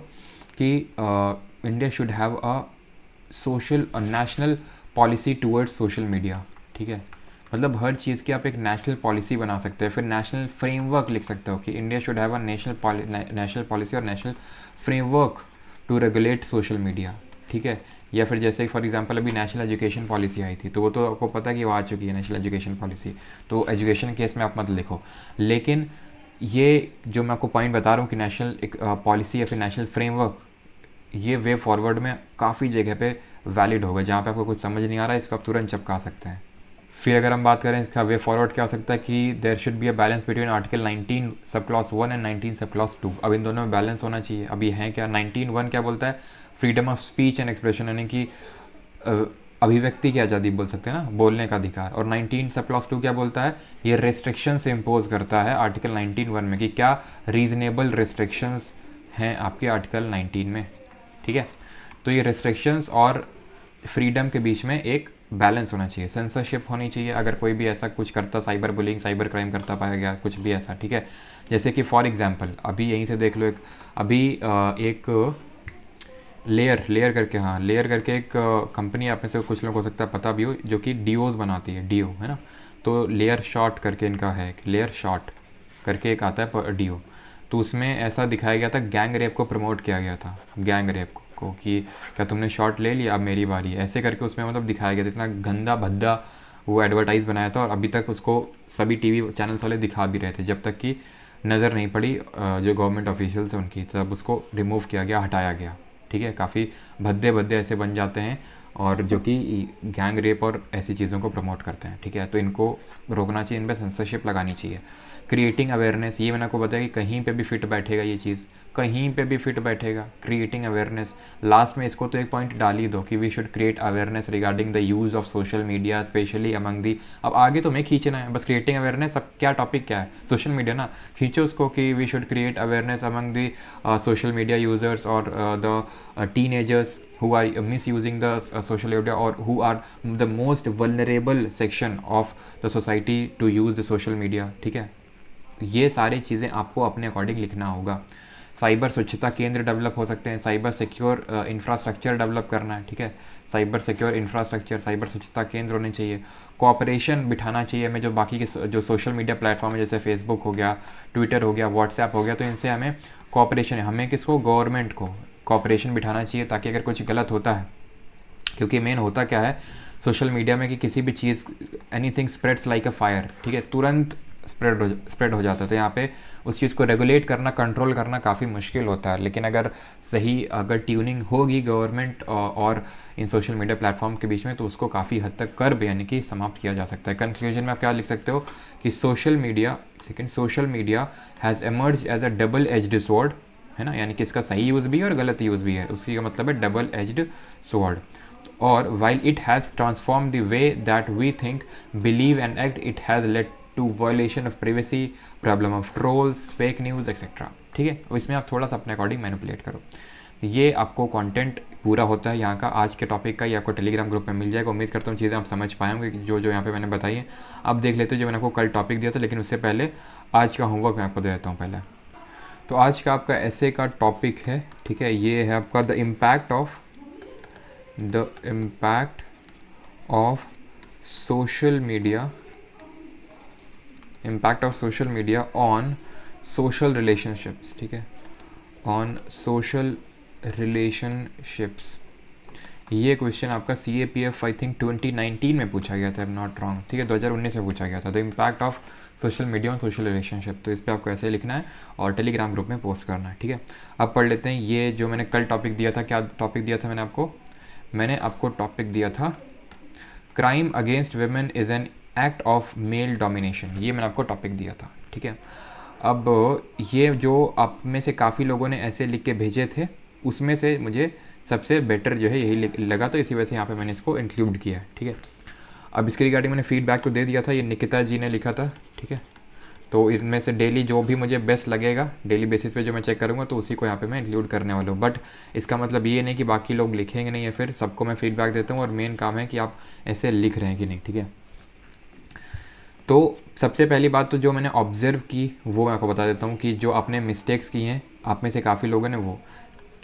कि India should have a social national policy towards social media, ठीक है। मतलब हर चीज़ की आप एक नेशनल पॉलिसी बना सकते हैं, फिर नेशनल फ्रेमवर्क लिख सकते हो कि India should have a national policy और national framework to regulate social media, ठीक है। या फिर जैसे फॉर एग्जांपल अभी नेशनल एजुकेशन पॉलिसी आई थी, तो वो तो आपको पता है कि वो आ चुकी है नेशनल एजुकेशन पॉलिसी, तो एजुकेशन केस में आप मत लिखो। लेकिन ये जो मैं आपको पॉइंट बता रहा हूँ कि नेशनल एक पॉलिसी या फिर नेशनल फ्रेमवर्क, ये वे फॉरवर्ड में काफ़ी जगह पे वैलिड होगा। जहाँ पे आपको कुछ समझ नहीं आ रहा है, इसको आप तुरंत चिपका सकते हैं। फिर अगर हम बात करें इसका वे फॉरवर्ड क्या हो सकता है कि there should be a balance between article 19 sub clause 1 and 19 sub clause 2। अब इन दोनों में बैलेंस होना चाहिए। अब ये है क्या, 19(1) क्या बोलता है? Freedom of speech and expression, यानी कि अभिव्यक्ति की आज़ादी बोल सकते हैं ना, बोलने का अधिकार। और 19 सब क्लॉज 2 क्या बोलता है? ये रेस्ट्रिक्शन से इम्पोज करता है आर्टिकल 19(1) में कि क्या रीजनेबल रेस्ट्रिक्शंस हैं आपके आर्टिकल 19 में, ठीक है। तो ये रेस्ट्रिक्शंस और फ्रीडम के बीच में एक बैलेंस होना चाहिए, सेंसरशिप होनी चाहिए। अगर कोई भी ऐसा कुछ करता, साइबर बुलिंग, साइबर क्राइम करता पाया गया, कुछ भी ऐसा, ठीक है। जैसे कि फॉर एग्जांपल अभी यहीं से देख लो, एक लेयर करके, हाँ लेयर करके एक कंपनी, आप में से कुछ लोग हो सकता है पता भी हो, जो कि डीओज बनाती है, डीओ है ना। तो लेयर शॉट करके इनका है, लेयर शॉट करके एक आता है डीओ। तो उसमें ऐसा दिखाया गया था, गैंग रेप को प्रमोट किया गया था, गैंग रेप को कि क्या तुमने शॉट ले लिया, अब मेरी बारी है, ऐसे करके उसमें मतलब दिखाया गया था। इतना गंदा भद्दा वो एडवर्टाइज़ बनाया था, और अभी तक उसको सभी टीवी चैनल्स वाले दिखा भी रहे थे, जब तक कि नज़र नहीं पड़ी जो गवर्नमेंट ऑफिशियल्स हैं उनकी, तब उसको रिमूव किया गया, हटाया गया, ठीक है। काफ़ी भद्दे भद्दे ऐसे बन जाते हैं और जो कि गैंग रेप और ऐसी चीज़ों को प्रमोट करते हैं, ठीक है। तो इनको रोकना चाहिए, इन पर सेंसरशिप लगानी चाहिए। क्रिएटिंग अवेयरनेस, ये मैंने आपको बताया कि कहीं पे भी फिट बैठेगा ये चीज़, कहीं पे भी फिट बैठेगा। क्रिएटिंग अवेयरनेस, लास्ट में इसको तो एक पॉइंट डाल ही दो कि we should create awareness regarding the use of social media specially among the. अब आगे तो मैं खींचना है बस क्रिएटिंग अवेयरनेस। अब क्या टॉपिक क्या है? सोशल मीडिया ना, खींचो उसको कि we should create awareness among the social media users और the teenagers who are misusing the social media or who are the most vulnerable section of the society to use the social media, ठीक है। ये सारी चीज़ें आपको अपने according लिखना होगा। साइबर स्वच्छता केंद्र डेवलप हो सकते हैं, साइबर सिक्योर इंफ्रास्ट्रक्चर डेवलप करना है, ठीक है। साइबर सिक्योर इंफ्रास्ट्रक्चर, साइबर स्वच्छता केंद्र होने चाहिए। कोऑपरेशन बिठाना चाहिए हमें, जो बाकी के जो सोशल मीडिया प्लेटफॉर्म है, जैसे फेसबुक हो गया, ट्विटर हो गया, व्हाट्सएप हो गया, तो इनसे हमें कोऑपरेशन है, हमें किसको, गवर्नमेंट को कोऑपरेशन बिठाना चाहिए, ताकि अगर कुछ गलत होता है, क्योंकि मेन होता क्या है सोशल मीडिया में कि किसी भी चीज़, anything spreads like a fire, ठीक है, तुरंत स्प्रेड हो जाता है। तो यहाँ पे उस चीज़ को रेगुलेट करना, कंट्रोल करना काफ़ी मुश्किल होता है। लेकिन अगर ट्यूनिंग होगी गवर्नमेंट और इन सोशल मीडिया प्लेटफॉर्म के बीच में, तो उसको काफ़ी हद तक कर्ब यानी कि समाप्त किया जा सकता है। कंक्लूजन में आप क्या लिख सकते हो कि social media has emerge as a double edged sword, है ना, यानी कि इसका सही यूज़ भी है और गलत यूज़ भी है, उसी का मतलब है डबल एज्ड स्वॉर्ड। और while it has transform the way that we think, believe and act, it has led to violation of privacy, problem of trolls, fake news etcetera, ठीक है। और इसमें आप थोड़ा सा अपने अकॉर्डिंग मैनिपुलेट करो। ये आपको कंटेंट पूरा होता है यहाँ का आज के टॉपिक का, ये आपको टेलीग्राम ग्रुप में मिल जाएगा। उम्मीद करता हूँ चीज़ें आप समझ पाए होंगे जो यहाँ पे मैंने बताई है। अब देख लेते हो जो मैंने आपको कल टॉपिक दिया था, लेकिन उससे पहले आज का होमवर्क मैं आपको दे देता हूँ पहले। तो आज का आपका ऐसे का टॉपिक है, ठीक है, ये है आपका the impact of social media on social relationships, ठीक है, ऑन सोशल रिलेशनशिप्स, ये क्वेश्चन आपका CAPF आई थिंक 2019 में पूछा गया था, नॉट रॉन्ग, ठीक है, 2019 में पूछा गया था, the impact of social media on social relationship. तो इस पर आपको ऐसे लिखना है और टेलीग्राम ग्रुप में पोस्ट करना है, ठीक है। अब पढ़ लेते हैं ये जो मैंने कल टॉपिक दिया था। क्या टॉपिक दिया था मैंने आपको टॉपिक दिया था crime against women is an act of male domination, ये मैंने आपको टॉपिक दिया था, ठीक है। अब ये जो आप में से काफ़ी लोगों ने ऐसे लिख के भेजे थे, उसमें से मुझे सबसे बेटर जो है यही लगा, तो इसी वजह से यहाँ पे मैंने इसको इंक्लूड किया है, ठीक है। अब इसके रिगार्डिंग मैंने फीडबैक तो दे दिया था, ये निकिता जी ने लिखा था, ठीक है। तो इनमें से डेली जो भी मुझे बेस्ट लगेगा, डेली बेसिस पे जो मैं चेक करूँगा, तो उसी को यहाँ पे मैं इंक्लूड करने वाला हूँ। बट इसका मतलब ये नहीं कि बाकी लोग लिखेंगे नहीं, या फिर सबको मैं फीडबैक देता हूँ, और मेन काम है कि आप ऐसे लिख रहे हैं कि नहीं, ठीक है। तो सबसे पहली बात तो जो मैंने ऑब्जर्व की वो मैं आपको बता देता हूँ कि जो आपने मिस्टेक्स की हैं, आप में से काफ़ी लोगों ने, वो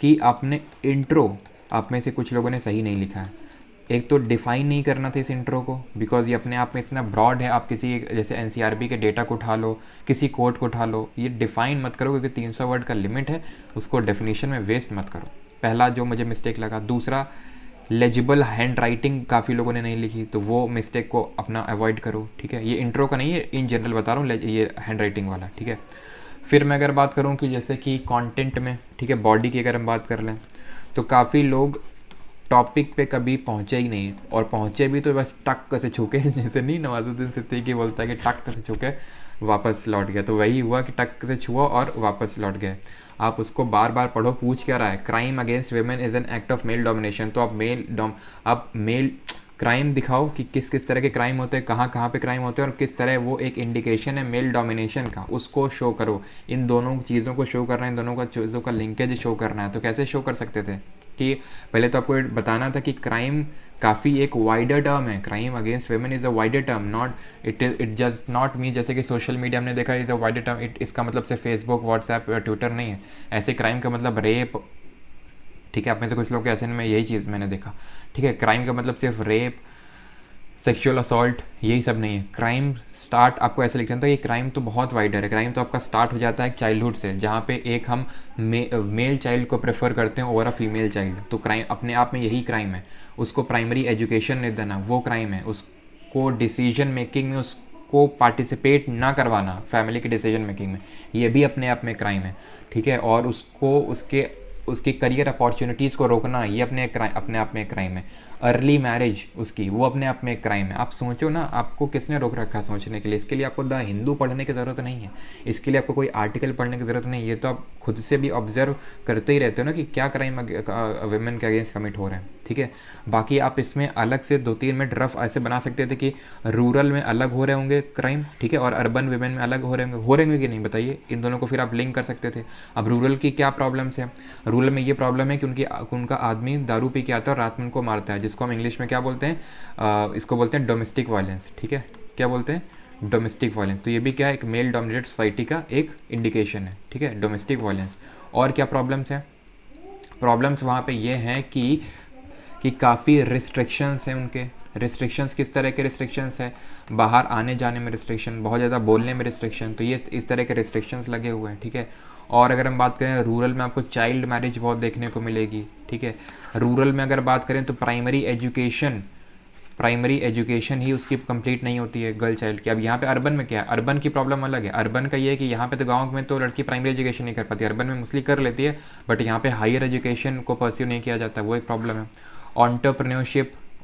कि आपने इंट्रो, आप में से कुछ लोगों ने सही नहीं लिखा है। एक तो डिफ़ाइन नहीं करना था इस इंट्रो को, बिकॉज ये अपने आप में इतना ब्रॉड है। आप किसी जैसे NCRB के डेटा को उठा लो, किसी कोड को उठा लो, ये डिफ़ाइन मत करो, क्योंकि 300 वर्ड का लिमिट है, उसको डेफिनेशन में वेस्ट मत करो। पहला जो मुझे मिस्टेक लगा। दूसरा, लेजिबल हैंड राइटिंग काफ़ी लोगों ने नहीं लिखी, तो वो मिस्टेक को अपना अवॉइड करो, ठीक है। ये इंट्रो का नहीं है, इन जनरल बता रहा हूँ, ये हैंड राइटिंग वाला, ठीक है। फिर मैं अगर बात करूँ कि जैसे कि कंटेंट में, ठीक है, बॉडी की अगर हम बात कर लें, तो काफ़ी लोग टॉपिक पे कभी पहुँचे ही नहीं, और पहुँचे भी तो बस टक से छूके, जैसे नहीं नवाजुद्दीन सिद्दीकी बोलता है कि टक से छूके वापस लौट गया, तो वही हुआ कि टक से छुआ और वापस लौट गए। आप उसको बार बार पढ़ो, पूछ क्या रहा है, crime against women is an act of male domination. तो आप मेल क्राइम दिखाओ कि किस किस तरह के क्राइम होते हैं, कहाँ कहाँ पे क्राइम होते हैं, और किस तरह वो एक इंडिकेशन है मेल डोमिनेशन का, उसको शो करो। इन दोनों चीज़ों को शो करना है, इन दोनों का चीज़ों का लिंकेज शो करना है। तो कैसे शो कर सकते थे कि पहले तो आपको बताना था कि क्राइम काफ़ी एक वाइडर टर्म है, crime against women is a wider term, not it just not mean जैसे कि सोशल मीडिया हमने देखा इज़ अ वाइडर टर्म, इसका मतलब सिर्फ फेसबुक, व्हाट्सएप, ट्विटर नहीं है। ऐसे क्राइम का मतलब रेप, ठीक है, आप में से कुछ लोग ऐसे में यही चीज़ मैंने देखा, ठीक है। क्राइम का मतलब सिर्फ रेप, सेक्सुअल असॉल्ट, यही सब नहीं है। क्राइम स्टार्ट आपको ऐसे लिखना था कि क्राइम तो बहुत वाइडर है। क्राइम तो आपका स्टार्ट हो जाता है चाइल्डहुड से, जहाँ पे एक हम मेल चाइल्ड को प्रेफर करते हैं ओवर अ फीमेल चाइल्ड, तो क्राइम अपने आप में यही क्राइम है। उसको प्राइमरी एजुकेशन नहीं देना, वो क्राइम है। उसको डिसीजन मेकिंग में उसको पार्टिसिपेट ना करवाना फैमिली के डिसीजन मेकिंग में, ये भी अपने आप में क्राइम है, ठीक है। और उसको उसकी करियर अपॉर्चुनिटीज़ को रोकना, ये अपने आप में एक क्राइम है। अर्ली मैरिज उसकी, वो अपने आप में एक क्राइम है। आप सोचो ना, आपको किसने रोक रखा सोचने के लिए? इसके लिए आपको द हिंदू पढ़ने की ज़रूरत नहीं है, इसके लिए आपको कोई आर्टिकल पढ़ने की ज़रूरत नहीं है। ये तो आप खुद से भी ऑब्जर्व करते ही रहते हो ना कि क्या क्राइम वेमेन के अगेंस्ट कमिट हो रहे हैं, ठीक है। बाकी आप इसमें अलग से 2-3 मिनट रफ ऐसे बना सकते थे कि रूरल में अलग हो रहे होंगे क्राइम, ठीक है, और अर्बन वेमेन में अलग हो रहे होंगे कि नहीं, बताइए। इन दोनों को फिर आप लिंक कर सकते थे। अब रूरल की क्या प्रॉब्लम्स है? रूरल में ये प्रॉब्लम है कि उनका आदमी दारू पी के आता है और रात में उनको मारता है, जिसको हम इंग्लिश में क्या बोलते हैं, इसको बोलते हैं डोमेस्टिक वायलेंस, ठीक है। क्या बोलते हैं? Domestic violence. तो ये भी क्या है, एक मेल डोमिनेटेड सोसाइटी का एक इंडिकेशन है, ठीक है, डोमेस्टिक वायलेंस। और क्या प्रॉब्लम्स हैं? प्रॉब्लम्स वहाँ पे ये हैं कि काफ़ी रिस्ट्रिक्शंस हैं उनके। रिस्ट्रिक्शंस किस तरह के रिस्ट्रिक्शंस है? बाहर आने जाने में रिस्ट्रिक्शन, बहुत ज़्यादा बोलने में रिस्ट्रिक्शन, तो ये इस तरह के रिस्ट्रिक्शंस लगे हुए हैं, ठीक है। और अगर हम बात करें रूरल में, आपको चाइल्ड मैरिज बहुत देखने को मिलेगी, ठीक है। रूरल में अगर बात करें तो प्राइमरी एजुकेशन ही उसकी कंप्लीट नहीं होती है गर्ल चाइल्ड की। अब यहाँ पे अर्बन में क्या है? अर्बन की प्रॉब्लम अलग है। अर्बन का ये है कि यहाँ पे तो गांव में तो लड़की प्राइमरी एजुकेशन नहीं कर पाती, अर्बन में मोस्टली कर लेती है, बट यहाँ पे हायर एजुकेशन को परस्यू नहीं किया जाता, वो एक प्रॉब्लम है।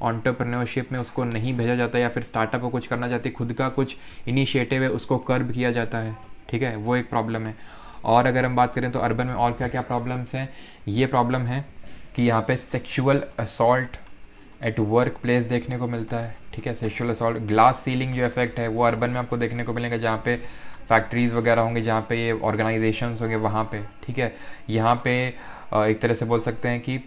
ऑन्टरप्रेन्योरशिप में उसको नहीं भेजा जाता, या फिर स्टार्टअप को कुछ करना चाहती, खुद का कुछ इनिशिएटिव है उसको कर्ब किया जाता है, ठीक है, वो एक प्रॉब्लम है। और अगर हम बात करें तो अर्बन में और क्या क्या प्रॉब्लम्स हैं? ये प्रॉब्लम है कि यहाँ पे sexual assault at work place देखने को मिलता है, ठीक है। सेक्सुअल असॉल्ट, ग्लास सीलिंग जो इफेक्ट है वो अर्बन में आपको देखने को मिलेगा, जहाँ पे फैक्ट्रीज़ वगैरह होंगे, जहाँ पे ये ऑर्गेनाइजेशंस होंगे, वहाँ पे, ठीक है। यहाँ पे एक तरह से बोल सकते हैं कि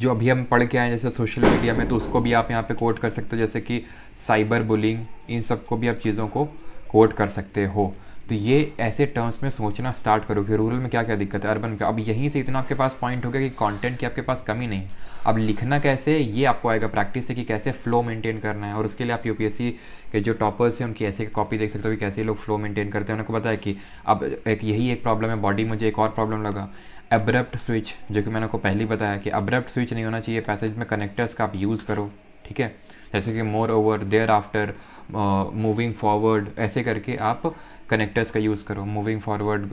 जो अभी हम पढ़ के आए जैसे सोशल मीडिया में, तो उसको भी आप यहाँ पे कोट कर सकते हो, जैसे कि साइबर बुलिंग, इन सब को भी आप चीज़ों को कोट कर सकते हो। तो ये ऐसे टर्म्स में सोचना स्टार्ट करो कि रूरल में क्या क्या दिक्कत है, अर्बन में क्या। अब यहीं से इतना आपके पास पॉइंट हो गया कि कंटेंट की आपके पास कमी नहीं है। अब लिखना कैसे, ये आपको आएगा प्रैक्टिस से कि कैसे फ्लो मेंटेन करना है। और उसके लिए आप यूपीएससी के जो टॉपर्स हैं उनकी ऐसे कॉपी देख सकते हो कि कैसे लोग फ्लो मेंटेन करते हैं। उनको पता है कि अब एक यही एक प्रॉब्लम है बॉडी, मुझे एक और प्रॉब्लम लगा अब्रप्ट स्विच, जो कि मैंने आपको पहले ही बताया कि अब्रप्ट स्विच नहीं होना चाहिए पैसेज में, कनेक्टर्स का आप यूज़ करो, ठीक है, जैसे कि moreover, thereafter, moving forward, ऐसे करके आप कनेक्टर्स का यूज़ करो, मूविंग फॉरवर्ड,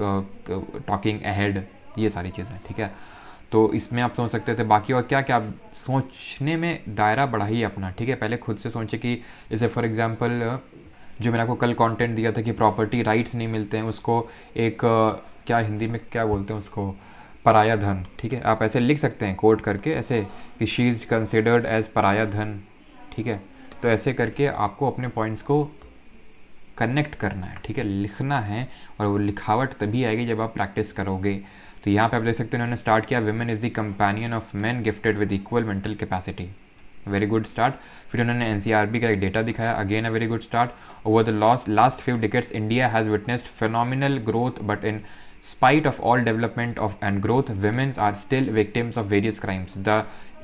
टॉकिंग अहेड, ये सारी चीज़ें, ठीक है। तो इसमें आप सोच सकते थे। बाकी और क्या क्या आप सोचने में दायरा बढ़ाइए अपना, ठीक है। पहले खुद से सोचें कि जैसे फॉर एग्जांपल जो मैंने आपको कल कंटेंट दिया था कि प्रॉपर्टी राइट्स नहीं मिलते हैं, उसको एक क्या हिंदी में क्या बोलते हैं उसको, पराया धन, ठीक है। आप ऐसे लिख सकते हैं कोट करके ऐसे कि शी इज़ कंसिडर्ड एज पराया धन, ठीक है। तो ऐसे करके आपको अपने पॉइंट्स को कनेक्ट करना है, ठीक है, लिखना है। और वो लिखावट तभी आएगी जब आप प्रैक्टिस करोगे। तो यहाँ पे आप देख सकते हैं उन्होंने स्टार्ट किया, women is the companion of man gifted with equal mental capacity, very good start. फिर उन्होंने एनसीआरबी का एक डेटा दिखाया, again a very good start. Over the last few decades India has witnessed phenomenal growth, but in spite of all development of and growth, women are still victims of various crimes. The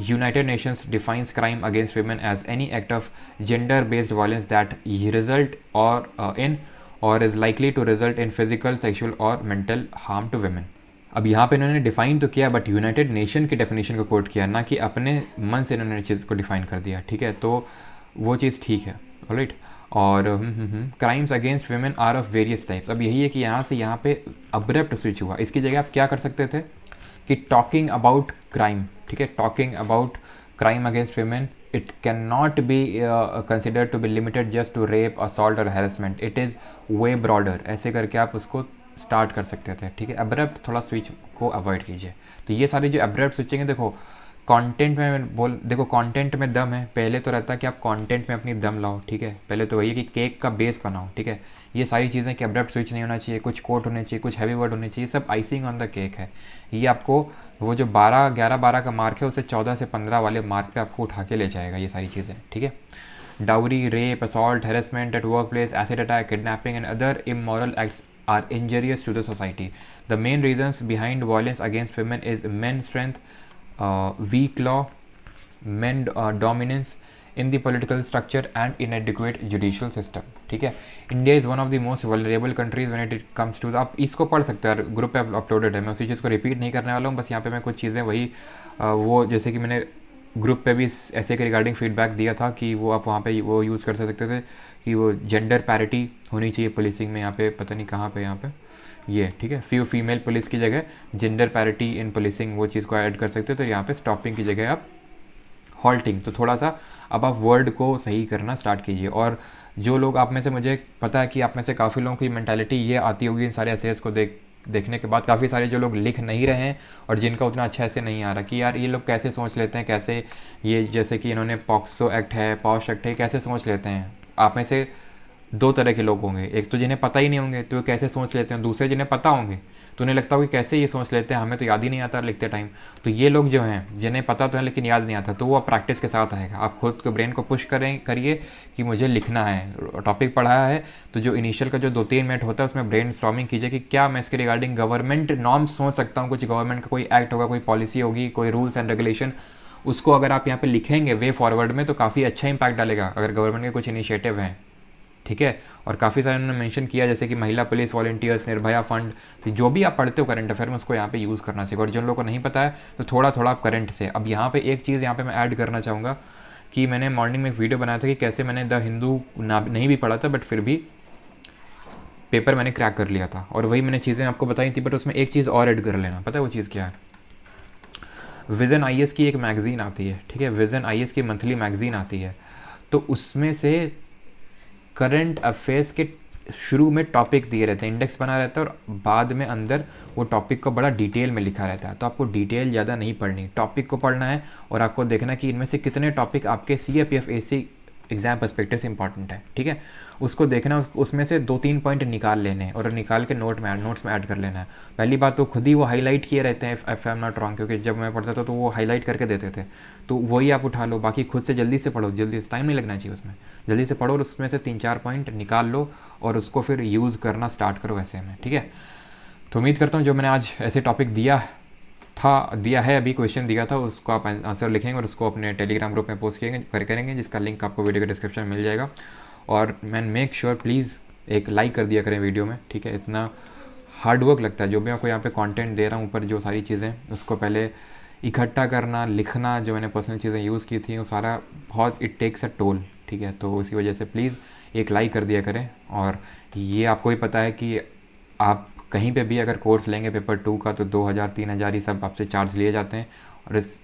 United Nations defines crime against women as any act of gender-based violence that result or is likely to result in physical, sexual or mental harm to women. अब यहाँ पे इन्होंने define तो किया, but United nation की definition को coat किया, ना कि अपने मन से इन्होंने चीज़ को डिफाइन कर दिया, ठीक है। तो वो चीज़ ठीक है, ऑलराइट। और crimes against women are of various types. अब यही है कि यहाँ से यहाँ पे अब्रप्ट स्विच हुआ। इसकी जगह आप क्या कर सकते थे कि टॉकिंग अबाउट क्राइम, ठीक है, talking about crime against women, it can not be considered to be limited just to rape, assault और harassment, it is way broader, ऐसे करके आप उसको स्टार्ट कर सकते थे, ठीक है। अब्रप्ट थोड़ा स्विच को अवॉइड कीजिए। तो ये सारी जो अब्रप्ट स्विचिंग है, देखो कंटेंट में देखो कंटेंट में दम है, पहले तो रहता है कि आप कंटेंट में अपनी दम लाओ, ठीक है। पहले तो वही है कि केक का बेस बनाओ, ठीक है। ये सारी चीज़ें कि अब्रप्ट स्विच नहीं होना चाहिए, कुछ कोट होने चाहिए, कुछ हैवी वर्ड होने चाहिए, सब आइसिंग ऑन द केक है। ये आपको वो जो 11 का मार्क है उसे 14 से 15 वाले मार्क पे आपको उठा के ले जाएगा, ये सारी चीज़ें, ठीक है। Dowry, rape, assault, harassment at work place, acid attack, kidnapping and other immoral acts are injurious to the society. The main reasons behind violence against women is men's strength, weak law, men dominance in the political structure and inadequate judicial system, ठीक है। India is one of the most vulnerable countries when it comes to the, आप इसको पढ़ सकते हैं, group पे uploaded है, मैं उसी चीज़ को रिपीट नहीं करने वाला हूँ, बस यहाँ पे मैं कुछ चीज़ें वही वो जैसे कि मैंने ग्रुप पे भी ऐसे के रिगार्डिंग फीडबैक दिया था कि वो आप वहाँ पे वो यूज़ कर सकते थे कि वो जेंडर पैरिटी होनी चाहिए पुलिसिंग में, यहाँ पे पता नहीं कहाँ पे, यहाँ पे ये, ठीक है, फीमेल पुलिस की जगह जेंडर पैरिटी इन पुलिसिंग, वो चीज़ को ऐड कर सकते हो। तो यहाँ पे स्टॉपिंग की जगह आप हॉल्टिंग, तो थोड़ा सा अब आप वर्ड को सही करना स्टार्ट कीजिए। और जो लोग आप में से, मुझे पता है कि आप में से काफ़ी लोगों की मैंटेलिटी ये आती होगी इन सारे एसेस को देखने के बाद, काफ़ी सारे जो लोग लिख नहीं रहे हैं और जिनका उतना अच्छा ऐसे नहीं आ रहा कि यार ये लोग कैसे सोच लेते हैं, कैसे ये जैसे कि इन्होंने पॉक्सो एक्ट है, पॉश एक्ट है, कैसे सोच लेते हैं। आप में से दो तरह के लोग होंगे, एक तो जिन्हें पता ही नहीं होंगे तो कैसे सोच लेते हैं, दूसरे जिन्हें पता होंगे तो उन्हें लगता होगा कि कैसे ये सोच लेते हैं, हमें तो याद ही नहीं आता लिखते टाइम। तो ये लोग जो हैं जिन्हें पता तो है लेकिन याद नहीं आता, तो वो आप प्रैक्टिस के साथ आएगा। आप खुद के ब्रेन को पुश करिए कि मुझे लिखना है, टॉपिक पढ़ाया है तो जो इनिशियल का जो 2-3 मिनट होता है उसमें ब्रेन स्टॉर्मिंग कीजिए कि क्या मैं इसके रिगार्डिंग गवर्नमेंट नॉर्म्स सोच सकता हूँ, कुछ गवर्नमेंट का कोई एक्ट होगा, कोई पॉलिसी होगी, कोई रूल्स एंड रेगुलेशन, उसको अगर आप यहाँ पे लिखेंगे वे फॉरवर्ड में तो काफ़ी अच्छा इंपैक्ट डालेगा अगर गवर्नमेंट के कुछ इनिशिएटिव हैं, ठीक है। और काफ़ी सारे उन्होंने मेंशन किया जैसे कि महिला पुलिस, वॉलंटियर्स, निर्भया फंड, तो जो भी आप पढ़ते हो करंट अफेयर में उसको यहाँ पे यूज़ करना सीखो। और जिन लोगों को नहीं पता है तो थोड़ा थोड़ा आप करंट से। अब यहाँ पे एक चीज़ यहाँ पे मैं ऐड करना चाहूँगा कि मैंने मॉर्निंग में एक वीडियो बनाया था कि कैसे मैंने द हिंदू नहीं भी पढ़ा था बट फिर भी पेपर मैंने क्रैक कर लिया था, और वही मैंने चीज़ें आपको बताई थी, बट उसमें एक चीज़ और ऐड कर लेना, पता है वो चीज़ क्या है। विज़न IAS की एक मैगज़ीन आती है, ठीक है, विज़न IAS की मंथली मैगज़ीन आती है, तो उसमें से करंट अफेयर्स के शुरू में टॉपिक दिए रहते हैं, इंडेक्स बना रहता है और बाद में अंदर वो टॉपिक को बड़ा डिटेल में लिखा रहता है। तो आपको डिटेल ज़्यादा नहीं पढ़नी, टॉपिक को पढ़ना है और आपको देखना कि इनमें से कितने टॉपिक आपके CAPF AC एग्जाम पर्सपेक्टिव से इंपॉर्टेंट है, ठीक है। उसको देखना, उसमें से 2-3 पॉइंट निकाल लेने हैं और निकाल के नोट्स में ऐड कर लेना है। पहली बात तो खुद ही वो हाईलाइट किए रहते हैं, if I am not wrong, क्योंकि जब मैं पढ़ता था तो वो हाईलाइट करके देते थे, तो वही आप उठा लो। बाकी खुद से जल्दी से पढ़ो, जल्दी से, टाइम नहीं लगना चाहिए उसमें, जल्दी से पढ़ो और उसमें से 3-4 पॉइंट निकाल लो और उसको फिर यूज़ करना स्टार्ट करो ऐसे में, ठीक है। तो उम्मीद करता हूँ जो मैंने आज ऐसे टॉपिक दिया है, अभी क्वेश्चन दिया था, उसको आप आंसर लिखेंगे और उसको अपने टेलीग्राम ग्रुप में पोस्ट करेंगे, जिसका लिंक आपको वीडियो के डिस्क्रिप्शन में मिल जाएगा। और मैं मेक श्योर प्लीज़ एक लाइक कर दिया करें वीडियो में, ठीक है। इतना हार्ड वर्क लगता है। जो भी मैं आपको यहाँ पे कंटेंट दे रहा हूँ ऊपर, जो सारी चीज़ें, उसको पहले इकट्ठा करना, लिखना, जो मैंने पर्सनल चीज़ें यूज़ की थी, वो सारा बहुत इट टेक्स अ टोल, ठीक है। तो इसी वजह से प्लीज़ एक लाइक कर दिया करें। और ये आपको भी पता है कि आप कहीं पे भी अगर कोर्स लेंगे पेपर 2 का, तो 2000-3000 ये सब आपसे चार्ज लिए जाते हैं। और इस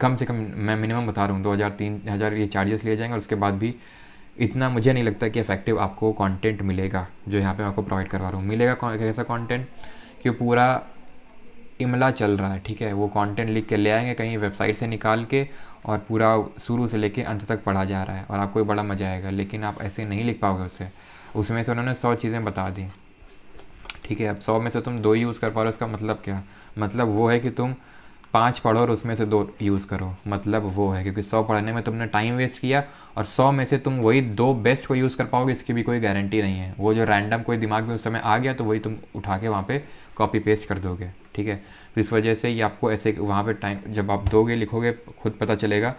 कम से कम मैं मिनिमम बता रहा हूँ 2000-3000 ये चार्जेस लिए जाएंगे। और उसके बाद भी इतना मुझे नहीं लगता कि इफेक्टिव आपको कंटेंट मिलेगा जो यहाँ पे मैं आपको प्रोवाइड करवा रहा हूँ। मिलेगा कैसा कंटेंट कि पूरा इमला चल रहा है, ठीक है। वो कंटेंट लिख के ले आएंगे कहीं वेबसाइट से निकाल के, और पूरा शुरू से लेके अंत तक पढ़ा जा रहा है और आपको बड़ा मज़ा आएगा। लेकिन आप ऐसे नहीं लिख पाओगे उससे। उसमें से उन्होंने 100 चीज़ें बता दी, ठीक है। अब 100 में से तुम 2 यूज़ कर पा रहे हो, उसका मतलब क्या? मतलब वो है कि तुम 5 पढ़ो और उसमें से 2 यूज़ करो, मतलब वो है। क्योंकि 100 पढ़ने में तुमने टाइम वेस्ट किया, और 100 में से तुम वही 2 बेस्ट को यूज़ कर पाओगे, इसकी भी कोई गारंटी नहीं है। वो जो रैंडम कोई दिमाग में उस समय आ गया, तो वही तुम उठा के वहाँ पे कॉपी पेस्ट कर दोगे, ठीक है। तो इस वजह से ये आपको ऐसे वहाँ पे टाइम जब आप दोगे, लिखोगे, खुद पता चलेगा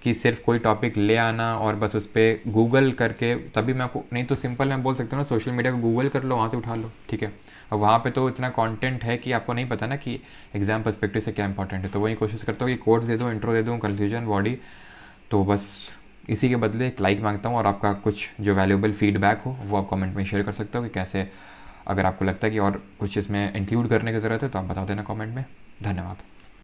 कि सिर्फ कोई टॉपिक ले आना और बस उस पर गूगल करके, तभी मैं आपको, नहीं तो सिंपल मैं बोल सकता हूँ ना, सोशल मीडिया को गूगल कर लो, वहाँ से उठा लो, ठीक है। और वहाँ पे तो इतना कंटेंट है कि आपको नहीं पता ना कि एग्जाम पर्सपेक्टिव से क्या इंपॉर्टेंट है। तो वही कोशिश करता हूँ कि कोर्स दे दूँ, इंट्रो दे दूँ, कंक्लूजन, बॉडी। तो बस इसी के बदले एक लाइक मांगता हूँ, और आपका कुछ जो वैल्यूएबल फीडबैक हो वो आप कमेंट में शेयर कर सकते हो कि कैसे, अगर आपको लगता है कि और कुछ इसमें इंक्लूड करने की ज़रूरत है तो आप बता देना कमेंट में। धन्यवाद।